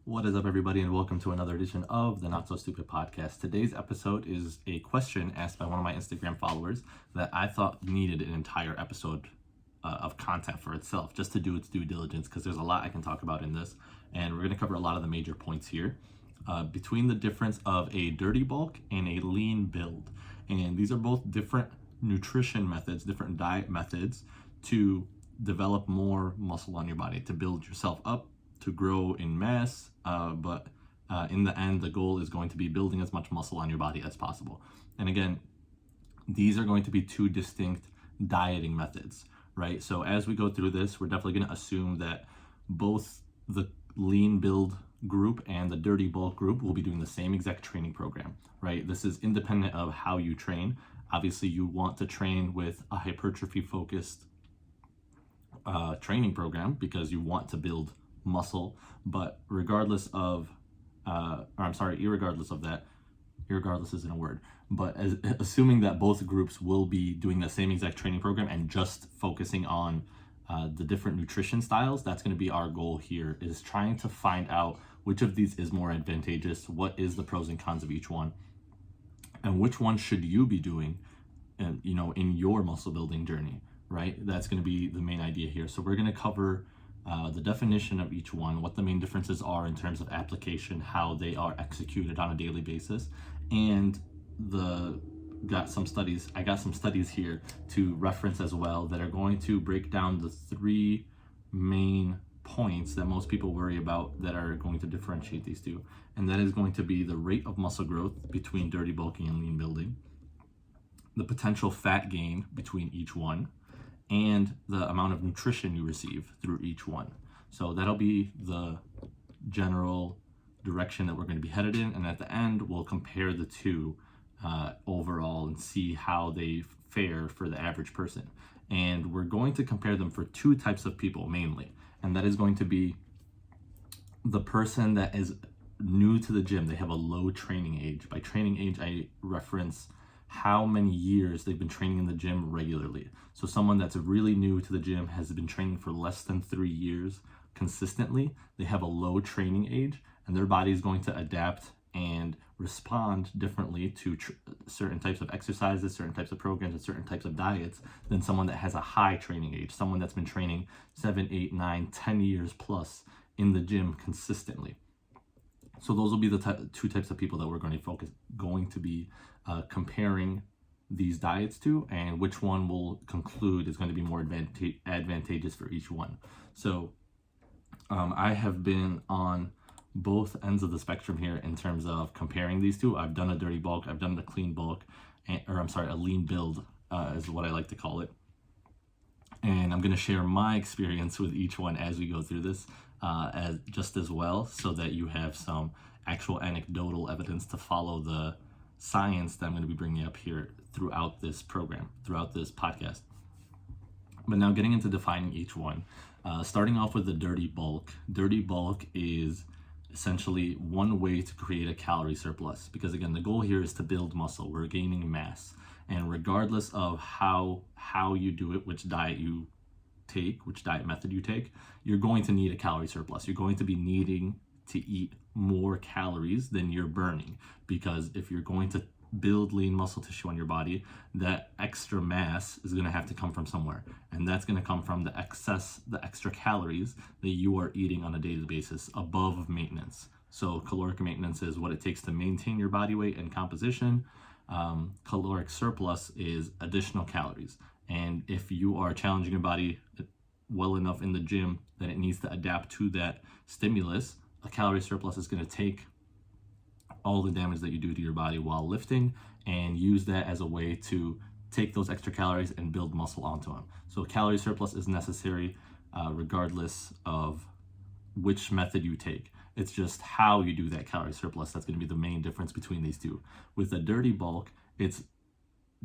What is up, everybody, and welcome to another edition of the Not So Stupid podcast. Today's episode is a question asked by one of my Instagram followers that I thought needed an entire episode of content for itself, just to do its due diligence, because there's a lot I can talk about in this, and we're going to cover a lot of the major points here between the difference of a dirty bulk and a lean build. And these are both different nutrition methods, different diet methods to develop more muscle on your body, to build yourself up, to grow in mass, but in the end, the goal is going to be building as much muscle on your body as possible. And again, these are going to be two distinct dieting methods, right? So as we go through this, we're definitely going to assume that both the lean build group and the dirty bulk group will be doing the same exact training program, right? This is independent of how you train. Obviously, you want to train with a hypertrophy focused training program because you want to build muscle, but irregardless of that, irregardless isn't a word, but assuming that both groups will be doing the same exact training program and just focusing on the different nutrition styles, that's going to be our goal here, is trying to find out which of these is more advantageous, what is the pros and cons of each one, and which one should you be doing in your muscle building journey, right? That's going to be the main idea here. So we're going to cover the definition of each one, what the main differences are in terms of application, how they are executed on a daily basis, and I got some studies here to reference as well that are going to break down the three main points that most people worry about that are going to differentiate these two. And that is going to be the rate of muscle growth between dirty bulking and lean building, the potential fat gain between each one, and the amount of nutrition you receive through each one. So that'll be the general direction that we're going to be headed in. And at the end, we'll compare the two overall and see how they fare for the average person. And we're going to compare them for two types of people mainly. And that is going to be the person that is new to the gym. They have a low training age. By training age, I reference how many years they've been training in the gym regularly. So someone that's really new to the gym has been training for less than 3 years consistently. They have a low training age, and their body is going to adapt and respond differently to certain types of exercises, certain types of programs, and certain types of diets than someone that has a high training age, someone that's been training 7, 8, 9, 10 years plus in the gym consistently. So those will be the two types of people that we're going to be comparing these diets to, and which one we'll conclude is going to be more advantageous for each one. So I have been on both ends of the spectrum here in terms of comparing these two. I've done a dirty bulk, I've done a clean bulk, a lean build is what I like to call it. And I'm going to share my experience with each one as we go through this as well, so that you have some actual anecdotal evidence to follow the science that I'm going to be bringing up here throughout this program, throughout this podcast. But now getting into defining each one, starting off with the dirty bulk. Dirty bulk is essentially one way to create a calorie surplus, because again, the goal here is to build muscle. We're gaining mass, and regardless of how you do it, which diet you take, which diet method you take, you're going to need a calorie surplus. You're going to be needing to eat more calories than you're burning, because if you're going to build lean muscle tissue on your body, that extra mass is going to have to come from somewhere, and that's going to come from the extra calories that you are eating on a daily basis above maintenance. So caloric maintenance is what it takes to maintain your body weight and composition. Caloric surplus is additional calories. And if you are challenging your body well enough in the gym that it needs to adapt to that stimulus, a calorie surplus is going to take all the damage that you do to your body while lifting and use that as a way to take those extra calories and build muscle onto them. So calorie surplus is necessary regardless of which method you take. It's just how you do that calorie surplus that's going to be the main difference between these two. With a dirty bulk, it's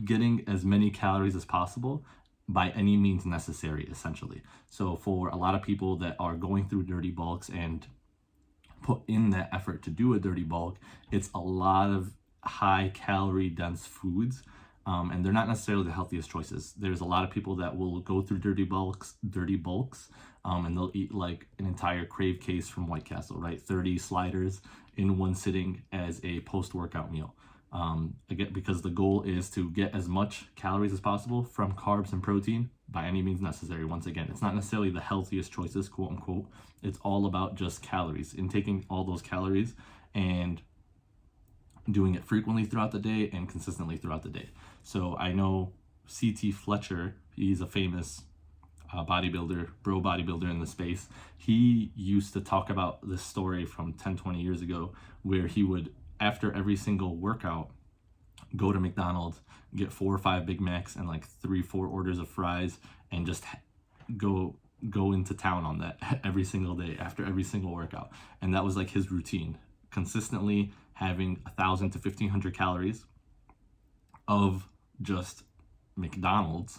getting as many calories as possible by any means necessary, essentially. So for a lot of people that are going through dirty bulks and put in that effort to do a dirty bulk, it's a lot of high calorie dense foods and they're not necessarily the healthiest choices. There's a lot of people that will go through dirty bulks, and they'll eat like an entire crave case from White Castle, right? 30 sliders in one sitting as a post-workout meal. Again, because the goal is to get as much calories as possible from carbs and protein by any means necessary. Once again, it's not necessarily the healthiest choices, quote unquote. It's all about just calories and taking all those calories and doing it frequently throughout the day and consistently throughout the day. So I know CT Fletcher, he's a famous bodybuilder, bro bodybuilder in the space. He used to talk about this story from 10-20 years ago where he would, after every single workout, go to McDonald's, get 4 or 5 Big Macs and like 3-4 orders of fries, and just go into town on that every single day after every single workout. And that was like his routine, consistently having 1,000 to 1,500 calories of just McDonald's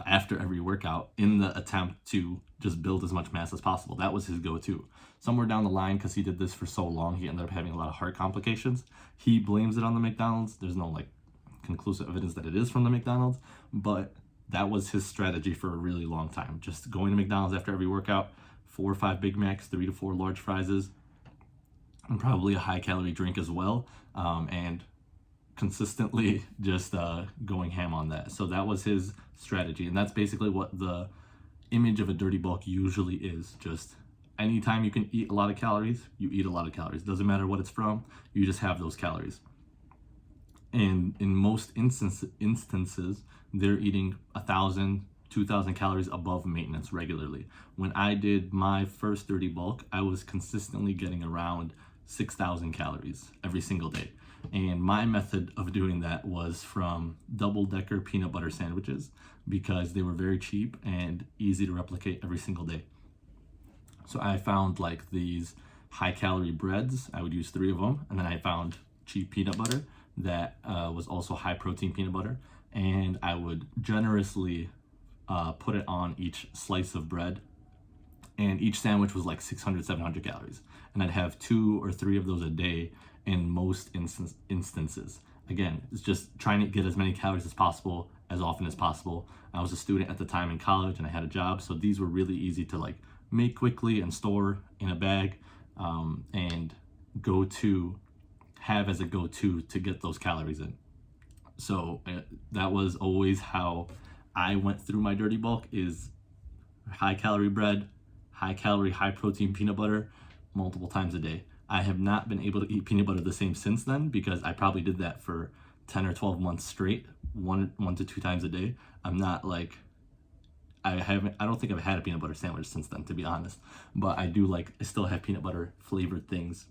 after every workout in the attempt to just build as much mass as possible. That was his go-to. Somewhere down the line, because he did this for so long, he ended up having a lot of heart complications. He blames it on the McDonald's. There's no like conclusive evidence that it is from the McDonald's, but that was his strategy for a really long time. Just going to McDonald's after every workout, 4 or 5 Big Macs, 3 to 4 large fries, and probably a high calorie drink as well, and consistently just going ham on that. So that was his strategy, and that's basically what the image of a dirty bulk usually is. Just anytime you can eat a lot of calories, you eat a lot of calories. Doesn't matter what it's from, you just have those calories. And in most instances, they're eating 1,000, 2,000 calories above maintenance regularly. When I did my first dirty bulk, I was consistently getting around 6,000 calories every single day. And my method of doing that was from double-decker peanut butter sandwiches, because they were very cheap and easy to replicate every single day. So I found like these high-calorie breads. I would use 3 of them. And then I found cheap peanut butter that was also high-protein peanut butter. And I would generously put it on each slice of bread. And each sandwich was like 600, 700 calories. And I'd have 2 or 3 of those a day in most instances. Again, it's just trying to get as many calories as possible, as often as possible. I was a student at the time in college and I had a job, so these were really easy to like make quickly and store in a bag, and have as a go-to to get those calories in. So that was always how I went through my dirty bulk, is high calorie bread, high calorie, high protein peanut butter multiple times a day. I have not been able to eat peanut butter the same since then, because I probably did that for 10 or 12 months straight, one to 2 times a day. I'm not like, I don't think I've had a peanut butter sandwich since then, to be honest, but I still have peanut butter flavored things.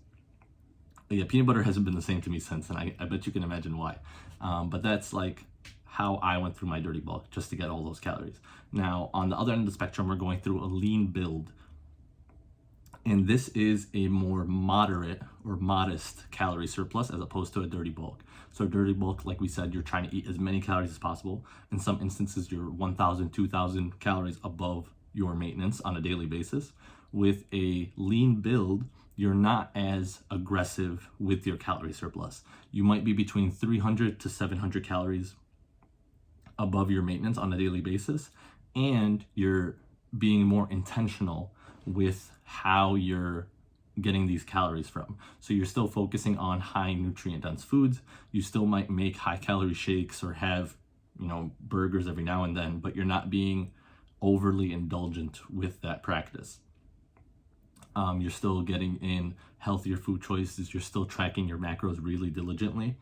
But yeah, peanut butter hasn't been the same to me since, and I bet you can imagine why. But that's like how I went through my dirty bulk, just to get all those calories. Now, on the other end of the spectrum, we're going through a lean build. And this is a more moderate or modest calorie surplus as opposed to a dirty bulk. So a dirty bulk, like we said, you're trying to eat as many calories as possible. In some instances, you're 1,000, 2,000 calories above your maintenance on a daily basis. With a lean build, you're not as aggressive with your calorie surplus. You might be between 300 to 700 calories above your maintenance on a daily basis, and you're being more intentional with how you're getting these calories from. So you're still focusing on high nutrient dense foods. You still might make high calorie shakes or have, burgers every now and then, but you're not being overly indulgent with that practice. You're still getting in healthier food choices. You're still tracking your macros really diligently,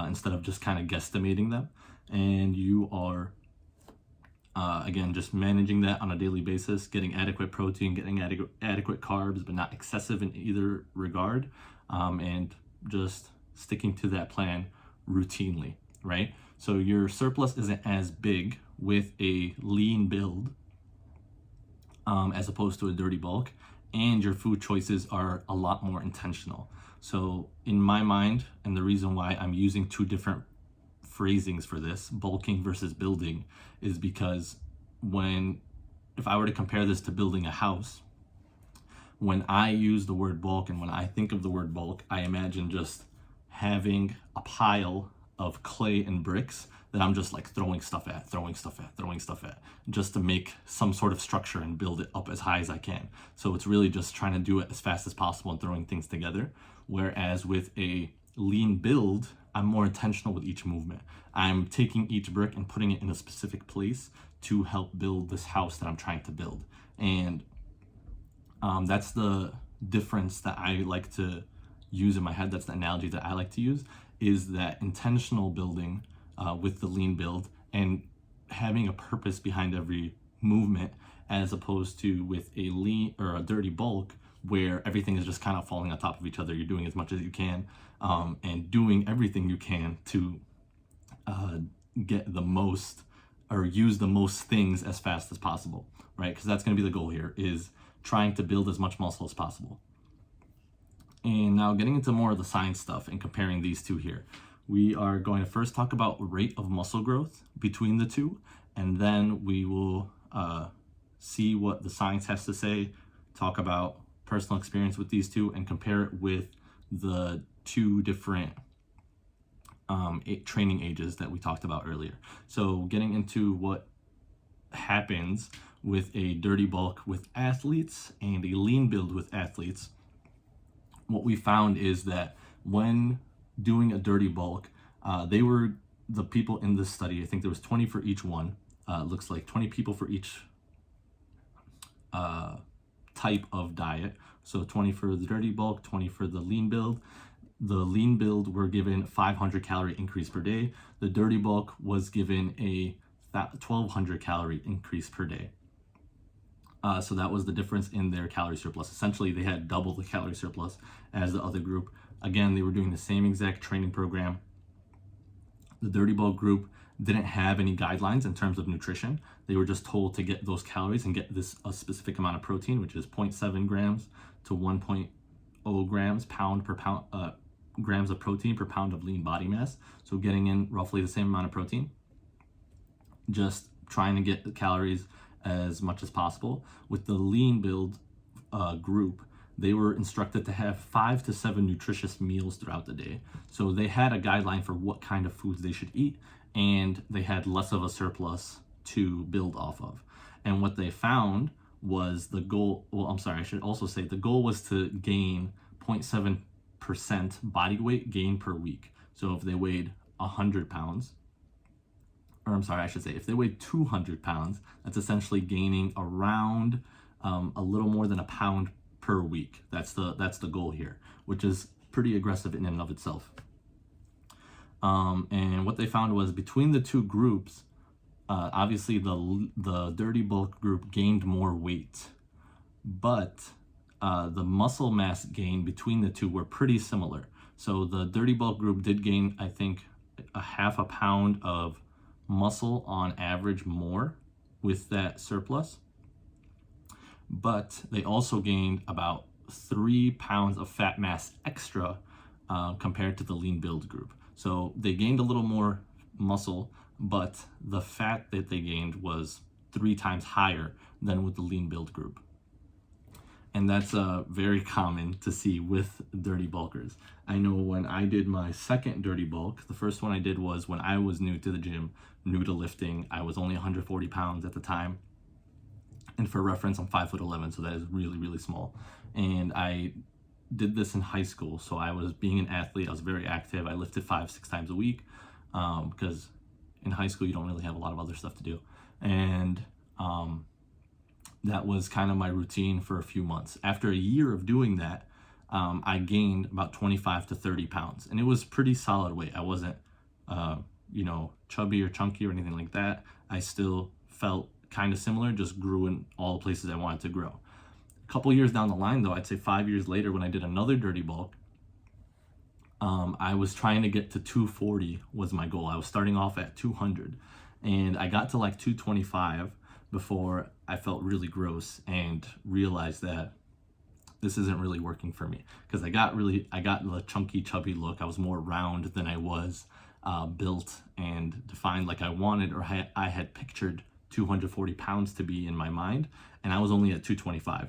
instead of just kind of guesstimating them. And you are again, just managing that on a daily basis, getting adequate protein, getting adequate carbs, but not excessive in either regard, and just sticking to that plan routinely, right? So your surplus isn't as big with a lean build as opposed to a dirty bulk, and your food choices are a lot more intentional. So in my mind, and the reason why I'm using 2 different phrasings for this, bulking versus building, is because if I were to compare this to building a house, when I use the word bulk and when I think of the word bulk, I imagine just having a pile of clay and bricks that I'm just like throwing stuff at, just to make some sort of structure and build it up as high as I can. So it's really just trying to do it as fast as possible and throwing things together. Whereas with a lean build, I'm more intentional with each movement. I'm taking each brick and putting it in a specific place to help build this house that I'm trying to build. And that's the difference that I like to use in my head. That's the analogy that I like to use, is that intentional building with the lean build and having a purpose behind every movement, as opposed to with a lean or a dirty bulk where everything is just kind of falling on top of each other. You're doing as much as you can and doing everything you can to get the most or use the most things as fast as possible, right? Because that's going to be the goal here, is trying to build as much muscle as possible. And now getting into more of the science stuff and comparing these two here, we are going to first talk about rate of muscle growth between the two, and then we will see what the science has to say, talk about personal experience with these two, and compare it with the two different training ages that we talked about earlier. So getting into what happens with a dirty bulk with athletes and a lean build with athletes, what we found is that when doing a dirty bulk, they were the people in this study, I think there was 20 for each one, looks like 20 people for each type of diet. So 20 for the dirty bulk, 20 for the lean build. The lean build were given 500 calorie increase per day. The dirty bulk was given a 1200 calorie increase per day. So that was the difference in their calorie surplus. Essentially, they had double the calorie surplus as the other group. Again, they were doing the same exact training program. The dirty bulk group didn't have any guidelines in terms of nutrition. They were just told to get those calories and get a specific amount of protein, which is 0.7 grams to 1.0 grams grams of protein per pound of lean body mass. So getting in roughly the same amount of protein, just trying to get the calories as much as possible. With the lean build group, they were instructed to have 5 to 7 nutritious meals throughout the day. So they had a guideline for what kind of foods they should eat, and they had less of a surplus to build off of. And what they found was the goal, I should also say the goal was to gain 0.7% body weight gain per week. So if they weighed 100 pounds, if they weighed 200 pounds, that's essentially gaining around a little more than a pound per week. That's the goal here, which is pretty aggressive in and of itself. And what they found was between the two groups, obviously the dirty bulk group gained more weight, but the muscle mass gain between the two were pretty similar. So the dirty bulk group did gain, I think, a half a pound of muscle on average more with that surplus, but they also gained about 3 pounds of fat mass extra compared to the lean build group. So they gained a little more muscle, but the fat that they gained was 3 times higher than with the lean build group. And that's very common to see with dirty bulkers. I know when I did my second dirty bulk, the first one I did was when I was new to the gym, new to lifting. I was only 140 pounds at the time. And for reference, I'm 5'11", so that is really, really small. And I did this in high school. So I was being an athlete, I was very active. I lifted 5-6 times a week because in high school, you don't really have a lot of other stuff to do. And that was kind of my routine for a few months. After a year of doing that, I gained about 25 to 30 pounds. And it was pretty solid weight. I wasn't, chubby or chunky or anything like that. I still felt kind of similar, just grew in all the places I wanted to grow. A couple years down the line, though, I'd say 5 years later, when I did another dirty bulk, I was trying to get to 240 was my goal. I was starting off at 200, and I got to like 225 before I felt really gross and realized that this isn't really working for me, because I got the chunky, chubby look. I was more round than I was built and defined like I wanted, or I had pictured 240 pounds to be in my mind, and I was only at 225.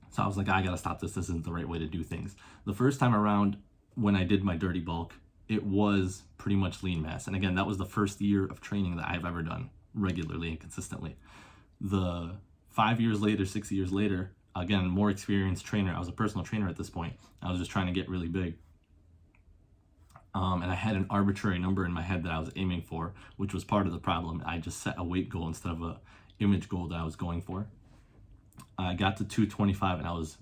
So I was like, I gotta stop this. This isn't the right way to do things. The first time around when I did my dirty bulk, it was pretty much lean mass. And again, that was the first year of training that I've ever done regularly and consistently. The 5 years later, 6 years later, again, more experienced trainer. I was a personal trainer at this point. I was just trying to get really big. And I had an arbitrary number in my head that I was aiming for, which was part of the problem. I just set a weight goal instead of a image goal that I was going for. I got to 225 and I was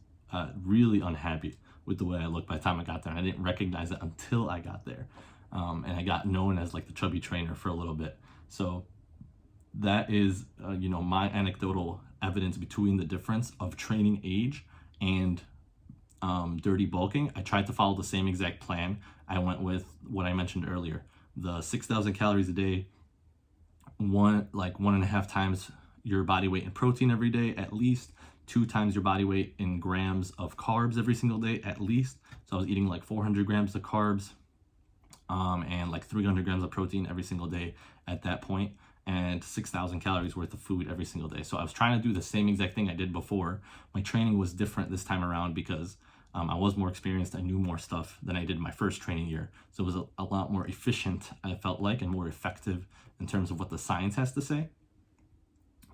really unhappy with the way I looked by the time I got there. And I didn't recognize it until I got there. And I got known as like the chubby trainer for a little bit. So that is, my anecdotal evidence between the difference of training age and dirty bulking. I tried to follow the same exact plan. I went with what I mentioned earlier, the 6,000 calories a day, 1.5 times your body weight in protein every day, at least 2 times your body weight in grams of carbs every single day, at least. So I was eating like 400 grams of carbs and like 300 grams of protein every single day at that point, and 6,000 calories worth of food every single day. So I was trying to do the same exact thing I did before. My training was different this time around because I was more experienced. I knew more stuff than I did my first training year. So it was a lot more efficient, I felt like, and more effective in terms of what the science has to say.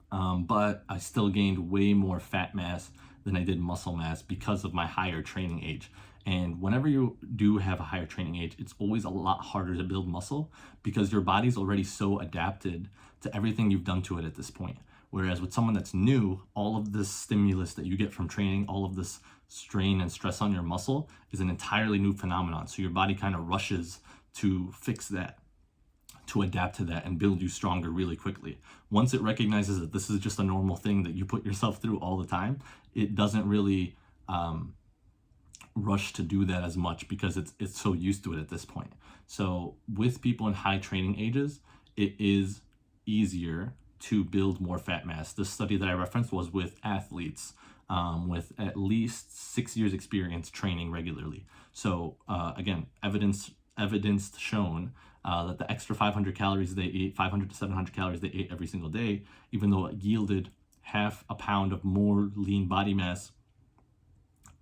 But I still gained way more fat mass than I did muscle mass because of my higher training age. And whenever you do have a higher training age, it's always a lot harder to build muscle because your body's already so adapted to everything you've done to it at this point. Whereas with someone that's new, all of this stimulus that you get from training, all of this strain and stress on your muscle is an entirely new phenomenon. So your body kind of rushes to fix that, to adapt to that and build you stronger really quickly. Once it recognizes that this is just a normal thing that you put yourself through all the time, it doesn't really rush to do that as much because it's so used to it at this point. So with people in high training ages, it is easier to build more fat mass. The study that I referenced was with athletes with at least 6 years experience training regularly. So again, evidence shown that the extra 500 calories they ate, 500 to 700 calories they ate every single day, even though it yielded half a pound of more lean body mass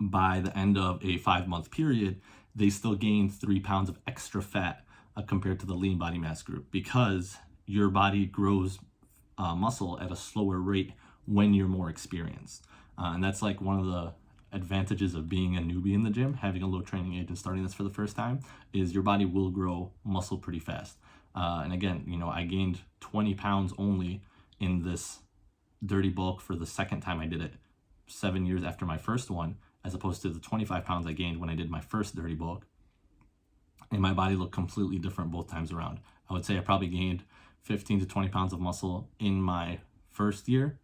by the end of a 5-month period, they still gained 3 pounds of extra fat compared to the lean body mass group, because your body grows muscle at a slower rate when you're more experienced. And that's like one of the advantages of being a newbie in the gym, having a low training age and starting this for the first time, is your body will grow muscle pretty fast. And again, I gained 20 pounds only in this dirty bulk for the second time I did it 7 years after my first one, as opposed to the 25 pounds I gained when I did my first dirty bulk. And my body looked completely different both times around. I would say I probably gained 15 to 20 pounds of muscle in my first year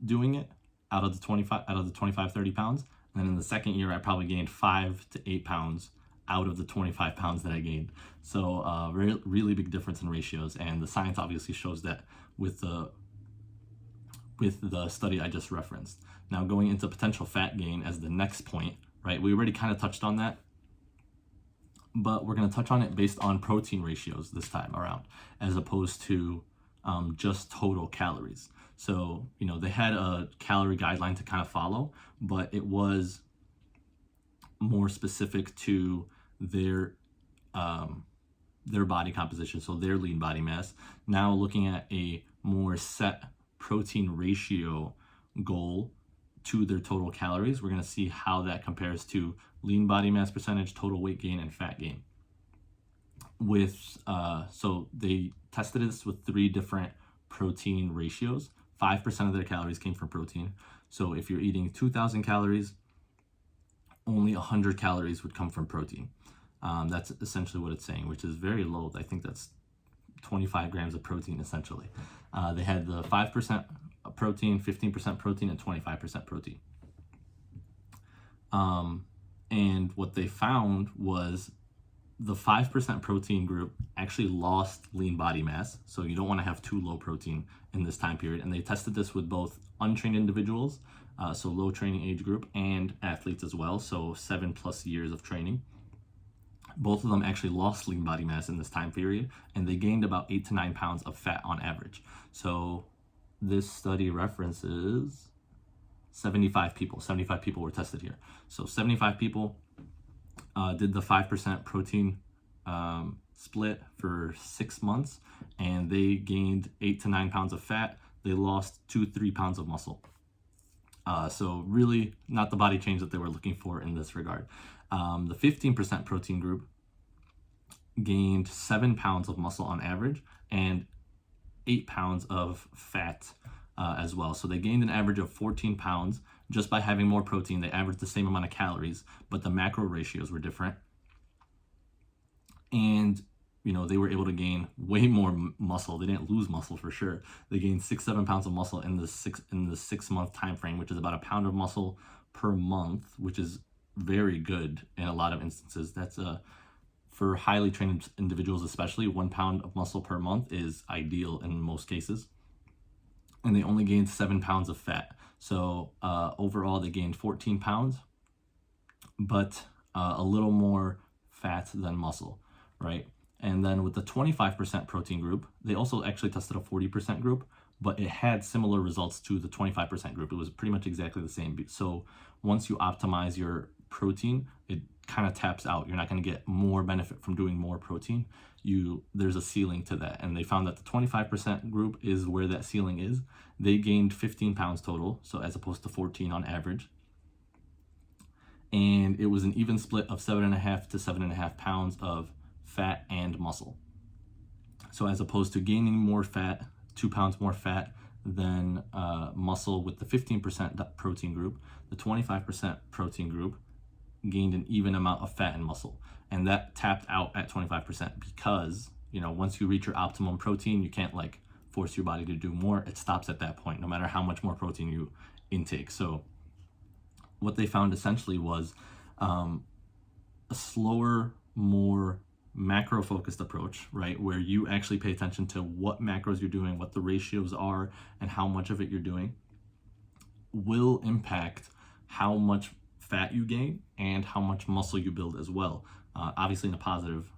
doing it out of the 25, 30 pounds. And then in the second year, I probably gained 5 to 8 pounds out of the 25 pounds that I gained. So really big difference in ratios. And the science obviously shows that with the study I just referenced. Now going into potential fat gain as the next point, right? We already kind of touched on that, but we're going to touch on it based on protein ratios this time around, as opposed to just total calories. So, they had a calorie guideline to kind of follow, but it was more specific to their body composition, so their lean body mass. Now looking at a more set protein ratio goal to their total calories, we're going to see how that compares to lean body mass percentage, total weight gain, and fat gain. So they tested this with 3 different protein ratios. 5% of their calories came from protein. So if you're eating 2,000 calories, only 100 calories would come from protein. That's essentially what it's saying, which is very low. I think that's 25 grams of protein essentially. They had the 5% protein, 15% protein, and 25% protein. And what they found was the 5% protein group actually lost lean body mass. So you don't want to have too low protein in this time period. And they tested this with both untrained individuals, so low training age group, and athletes as well, so 7+ years of training. Both of them actually lost lean body mass in this time period, and they gained about 8 to 9 pounds of fat on average. So this study references 75 people. 75 people were tested here. So 75 people did the 5% protein split for 6 months, and they gained 8 to 9 pounds of fat. They lost 2-3 pounds of muscle. So really not the body change that they were looking for in this regard. The 15% protein group gained 7 pounds of muscle on average and 8 pounds of fat as well. So they gained an average of 14 pounds just by having more protein. They averaged the same amount of calories, but the macro ratios were different. And they were able to gain way more muscle. They didn't lose muscle for sure. They gained 6-7 pounds of muscle in the 6 month time frame, which is about a pound of muscle per month, which is very good in a lot of instances. That's for highly trained individuals, especially 1 pound of muscle per month is ideal in most cases. And they only gained 7 pounds of fat. So overall, they gained 14 pounds, but a little more fat than muscle, right? And then with the 25% protein group, they also actually tested a 40% group, but it had similar results to the 25% group. It was pretty much exactly the same. So once you optimize your protein, it kind of taps out. You're not going to get more benefit from doing more protein. There's a ceiling to that. And they found that the 25% group is where that ceiling is. They gained 15 pounds total, so as opposed to 14 on average. And it was an even split of 7.5 to 7.5 pounds of fat and muscle. So as opposed to gaining more fat, 2 pounds more fat than muscle with the 15% protein group, the 25% protein group gained an even amount of fat and muscle. And that tapped out at 25% because, once you reach your optimum protein, you can't force your body to do more. It stops at that point, no matter how much more protein you intake. So what they found essentially was a slower, more macro-focused approach, right? Where you actually pay attention to what macros you're doing, what the ratios are, and how much of it you're doing will impact how much fat you gain and how much muscle you build as well. Obviously in a positive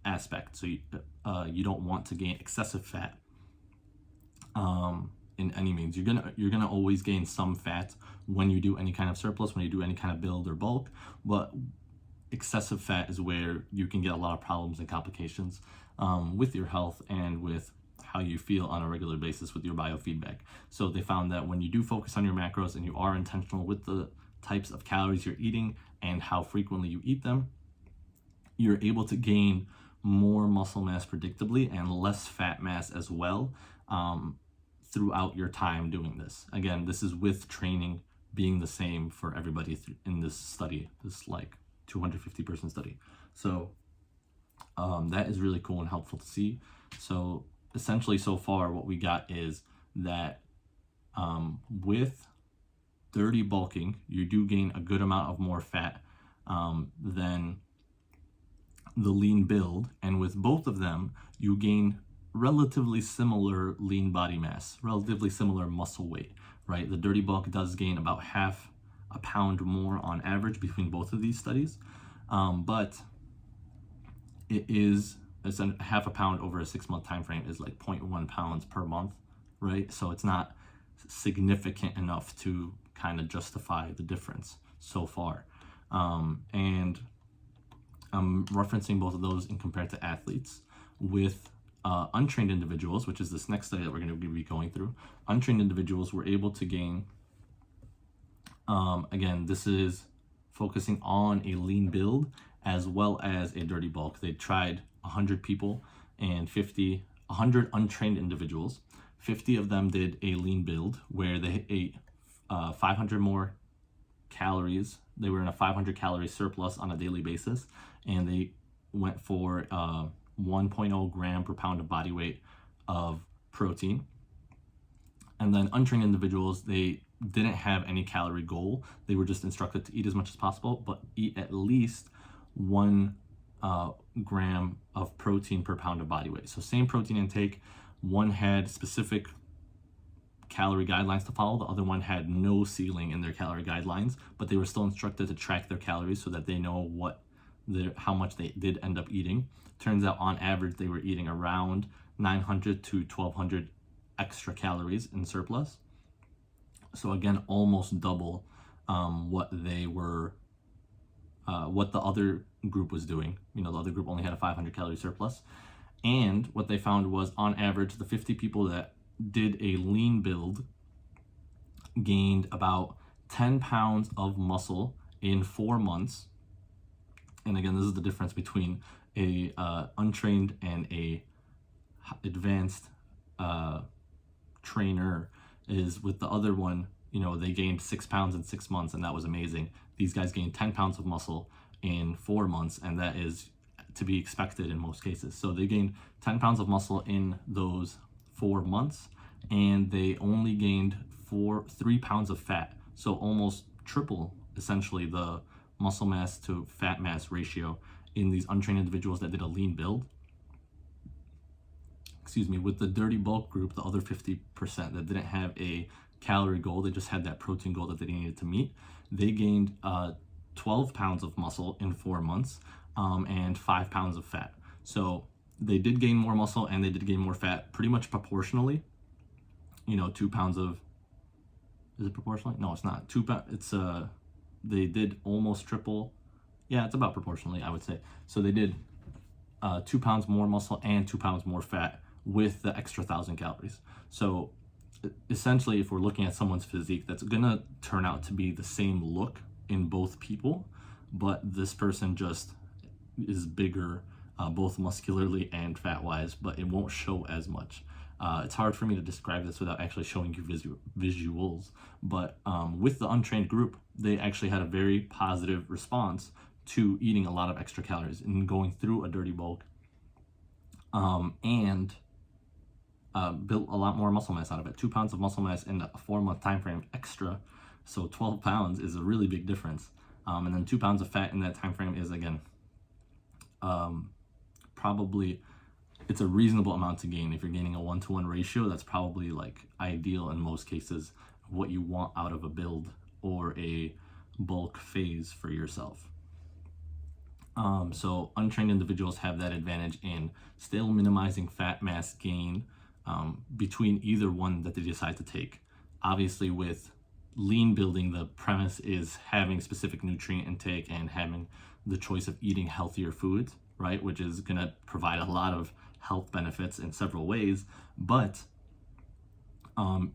aspect. So you don't want to gain excessive fat in any means. You're gonna always gain some fat when you do any kind of surplus, when you do any kind of build or bulk, but excessive fat is where you can get a lot of problems and complications with your health and with how you feel on a regular basis with your biofeedback. So they found that when you do focus on your macros and you are intentional with the types of calories you're eating and how frequently you eat them, you're able to gain more muscle mass predictably and less fat mass as well throughout your time doing this. Again, this is with training being the same for everybody in this study, this 250 person study. So that is really cool and helpful to see. So essentially so far what we got is that with dirty bulking, you do gain a good amount of more fat than the lean build. And with both of them, you gain relatively similar lean body mass, relatively similar muscle weight, right? The dirty bulk does gain about half a pound more on average between both of these studies, but it's a half a pound over a 6 month time frame is 0.1 pounds per month, right? So it's not significant enough to kind of justify the difference so far. And I'm referencing both of those in compared to athletes. With untrained individuals, which is this next study that we're going to be going through, untrained individuals were able to gain, again, this is focusing on a lean build as well as a dirty bulk. They tried 100 people and 100 untrained individuals. 50 of them did a lean build where they ate 500 more calories. They were in a 500 calorie surplus on a daily basis, and they went for 1.0 gram per pound of body weight of protein. And then untrained individuals, they didn't have any calorie goal. They were just instructed to eat as much as possible, but eat at least 1 gram of protein per pound of body weight. So same protein intake. One had specific calorie guidelines to follow. The other one had no ceiling in their calorie guidelines, but they were still instructed to track their calories so that they know how much they did end up eating. Turns out on average, they were eating around 900 to 1200 extra calories in surplus. So again, almost double what they were what the other group was doing. You know, the other group only had a 500 calorie surplus. And what they found was, on average, the 50 people that did a lean build gained about 10 pounds of muscle in 4 months. And again, this is the difference between a untrained and a advanced trainer. Is with the other one, you know, they gained 6 pounds in 6 months, and that was amazing. These guys gained 10 pounds of muscle in 4 months, and that is to be expected in most cases. So they gained 10 pounds of muscle in those 4 months, and they only gained 3 pounds of fat. So almost triple, essentially, the muscle mass to fat mass ratio in these untrained individuals that did a lean build. With the dirty bulk group, the other 50% that didn't have a calorie goal, they just had that protein goal that they needed to meet, they gained 12 pounds of muscle in 4 months and 5 pounds of fat. So they did gain more muscle and they did gain more fat pretty much proportionally. You know, 2 pounds of, is it proportionally? No, it's not. They did almost triple. Yeah, it's about proportionally, I would say. So they did 2 pounds more muscle and 2 pounds more fat with the extra 1,000 calories. So essentially, if we're looking at someone's physique, that's gonna turn out to be the same look in both people, but this person just is bigger, both muscularly and fat-wise, but it won't show as much. It's hard for me to describe this without actually showing you visuals, but with the untrained group, they actually had a very positive response to eating a lot of extra calories and going through a dirty bulk, and built a lot more muscle mass out of it. 2 pounds of muscle mass in a 4-month time frame extra, so 12 pounds is a really big difference. And then 2 pounds of fat in that time frame is, again, probably, it's a reasonable amount to gain. If you're gaining a 1-to-1 ratio, that's probably like ideal in most cases, what you want out of a build or a bulk phase for yourself. So untrained individuals have that advantage in still minimizing fat mass gain between either one that they decide to take. Obviously, with lean building, the premise is having specific nutrient intake and having the choice of eating healthier foods, right? Which is going to provide a lot of health benefits in several ways, but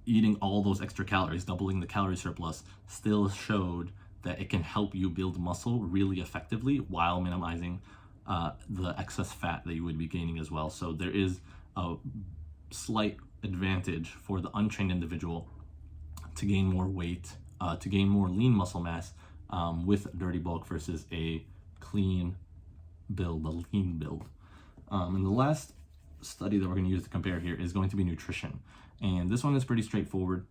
eating all those extra calories, doubling the calorie surplus, still showed that it can help you build muscle really effectively while minimizing the excess fat that you would be gaining as well. So there is a slight advantage for the untrained individual to gain more weight, to gain more lean muscle mass with dirty bulk versus a clean build, a lean build. And the last study that we're going to use to compare here is going to be nutrition. And this one is pretty straightforward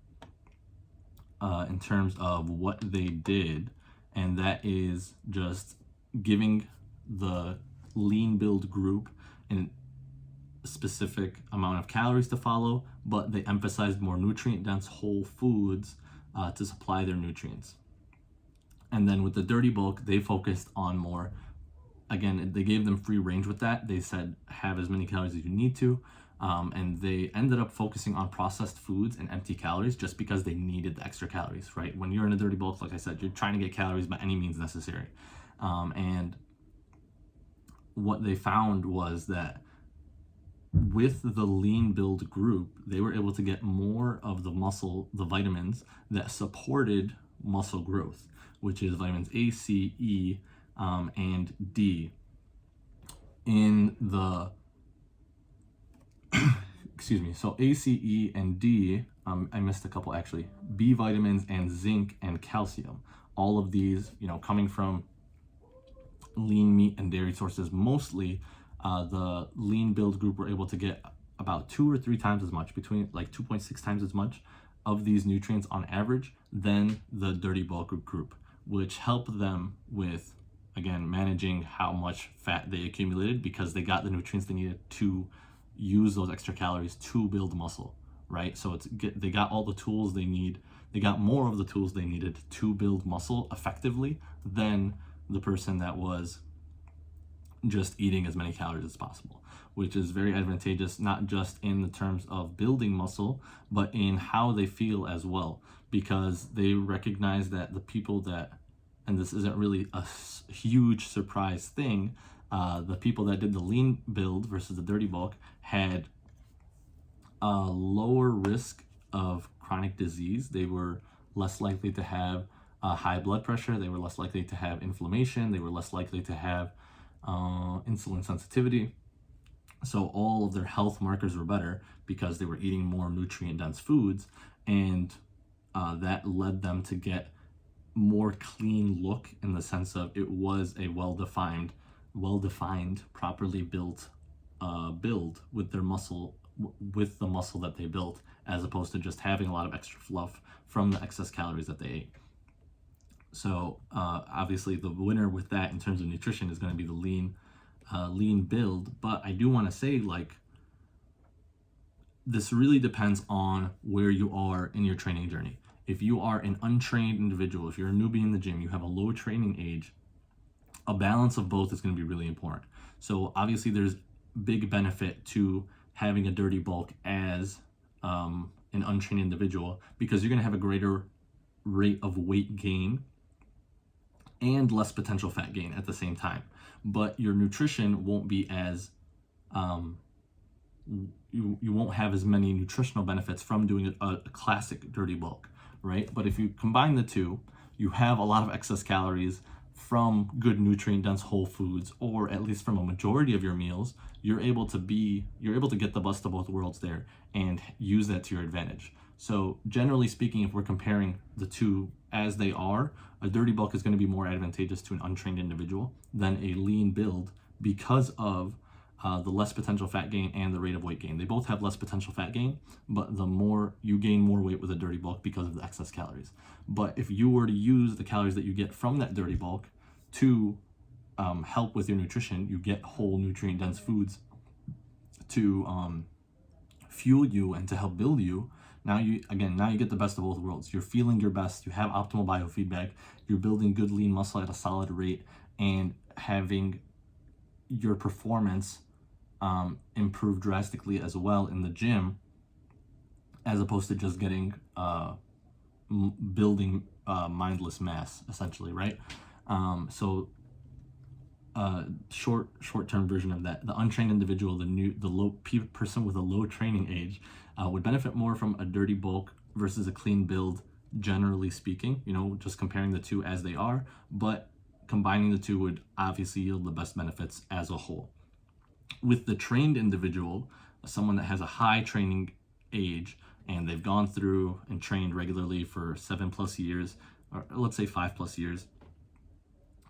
in terms of what they did, and that is just giving the lean build group an specific amount of calories to follow, but they emphasized more nutrient dense whole foods to supply their nutrients. And then with the dirty bulk, they focused on more, again, they gave them free range with that. They said have as many calories as you need to, and they ended up focusing on processed foods and empty calories just because they needed the extra calories, right? When you're in a dirty bulk, like I said, you're trying to get calories by any means necessary. And what they found was that with the lean build group, they were able to get more of the vitamins that supported muscle growth, which is vitamins A, C, E, and D. In the, excuse me, so A, C, E, and D, I missed a couple actually, B vitamins and zinc and calcium. All of these, coming from lean meat and dairy sources mostly. The lean build group were able to get about 2 or 3 times as much, between like 2.6 times as much of these nutrients on average than the dirty bulk group, which helped them with, again, managing how much fat they accumulated because they got the nutrients they needed to use those extra calories to build muscle, right? So they got all the tools they need. They got more of the tools they needed to build muscle effectively than the person that was just eating as many calories as possible, which is very advantageous, not just in the terms of building muscle, but in how they feel as well, because they recognize that the people that, and this isn't really a huge surprise thing, the people that did the lean build versus the dirty bulk had a lower risk of chronic disease. They were less likely to have high blood pressure. They were less likely to have inflammation. They were less likely to have insulin sensitivity. So all of their health markers were better because they were eating more nutrient-dense foods, and that led them to get more clean look in the sense of it was a well-defined, properly built build with their muscle, with the muscle that they built, as opposed to just having a lot of extra fluff from the excess calories that they ate. So obviously the winner with that in terms of nutrition is going to be the lean build. But I do want to say, like, this really depends on where you are in your training journey. If you are an untrained individual, if you're a newbie in the gym, you have a low training age, a balance of both is going to be really important. So obviously there's big benefit to having a dirty bulk as an untrained individual, because you're going to have a greater rate of weight gain and less potential fat gain at the same time. But your nutrition won't be as you won't have as many nutritional benefits from doing a classic dirty bulk, right? But if you combine the two, you have a lot of excess calories from good nutrient-dense whole foods, or at least from a majority of your meals. You're able to get the best of both worlds there and use that to your advantage. So generally speaking, if we're comparing the two as they are, a dirty bulk is going to be more advantageous to an untrained individual than a lean build because of the less potential fat gain and the rate of weight gain. They both have less potential fat gain, but the more you gain more weight with a dirty bulk because of the excess calories. But if you were to use the calories that you get from that dirty bulk to help with your nutrition, you get whole nutrient-dense foods to fuel you and to help build you. Now you get the best of both worlds. You're feeling your best, you have optimal biofeedback, you're building good lean muscle at a solid rate, and having your performance improve drastically as well in the gym, as opposed to just getting building mindless mass, essentially, right? Short-term version of that, the untrained individual, the person with a low training age would benefit more from a dirty bulk versus a clean build, generally speaking, just comparing the two as they are, but combining the two would obviously yield the best benefits as a whole. With the trained individual, someone that has a high training age and they've gone through and trained regularly for 7+ years, or let's say 5+ years,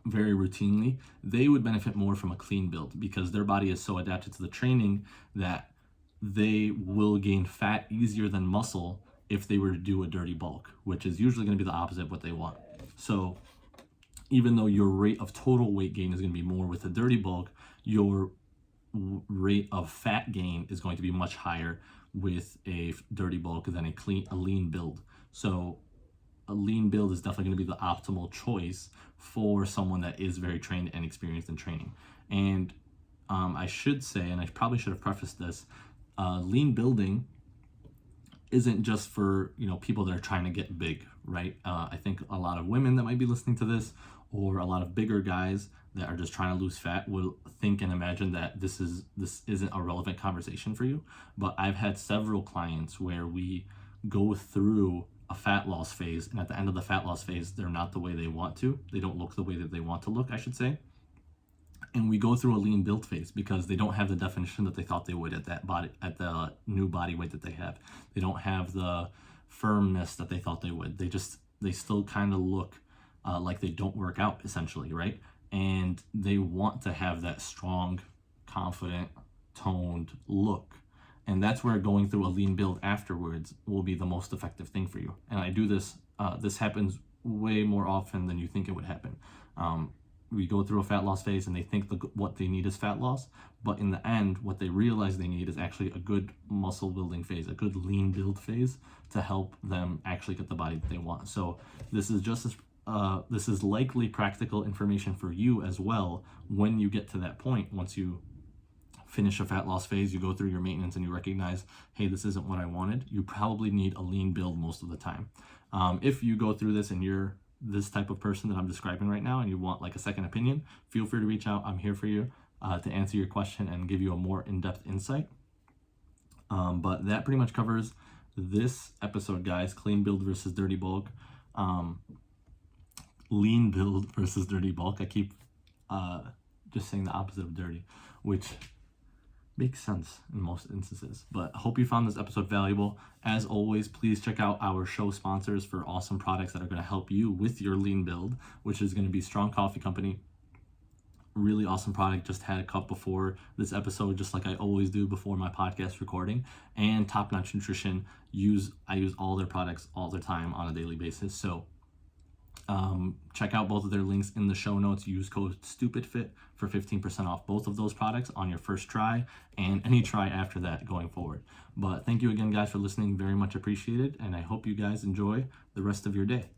very routinely, they would benefit more from a clean build because their body is so adapted to the training that they will gain fat easier than muscle if they were to do a dirty bulk, which is usually going to be the opposite of what they want. So even though your rate of total weight gain is going to be more with a dirty bulk, your rate of fat gain is going to be much higher with a dirty bulk than a lean build. So a lean build is definitely going to be the optimal choice for someone that is very trained and experienced in training. And I should say, and I probably should have prefaced this, lean building isn't just for people that are trying to get big, right? I think a lot of women that might be listening to this, or a lot of bigger guys that are just trying to lose fat, will think and imagine that this isn't a relevant conversation for you. But I've had several clients where we go through a fat loss phase, and at the end of the fat loss phase, they're not the way they want to. They don't look the way that they want to look, I should say. And we go through a lean build phase because they don't have the definition that they thought they would at the new body weight that they have. They don't have the firmness that they thought they would. They still kind of look like they don't work out, essentially, right? And they want to have that strong, confident, toned look. And that's where going through a lean build afterwards will be the most effective thing for you. And I do this, this happens way more often than you think it would happen. We go through a fat loss phase and they think what they need is fat loss, but in the end, what they realize they need is actually a good muscle building phase, a good lean build phase to help them actually get the body that they want. So this is this is likely practical information for you as well when you get to that point. Once you finish a fat loss phase, you go through your maintenance and you recognize, hey, this isn't what I wanted, you probably need a lean build most of the time. If you go through this and you're this type of person that I'm describing right now and you want like a second opinion, feel free to reach out. I'm here for you to answer your question and give you a more in-depth insight. But that pretty much covers this episode, guys. Clean build versus dirty bulk. Lean build versus dirty bulk. I keep just saying the opposite of dirty, which makes sense in most instances. But I hope you found this episode valuable. As always, please check out our show sponsors for awesome products that are going to help you with your lean build, which is going to be Strong Coffee Company. Really awesome product. Just had a cup before this episode, just like I always do before my podcast recording. And Top Notch Nutrition. I use all their products all the time on a daily basis. So check out both of their links in the show notes. Use code STUPIDFIT for 15% off both of those products on your first try and any try after that going forward. But thank you again, guys, for listening. Very much appreciated. And I hope you guys enjoy the rest of your day.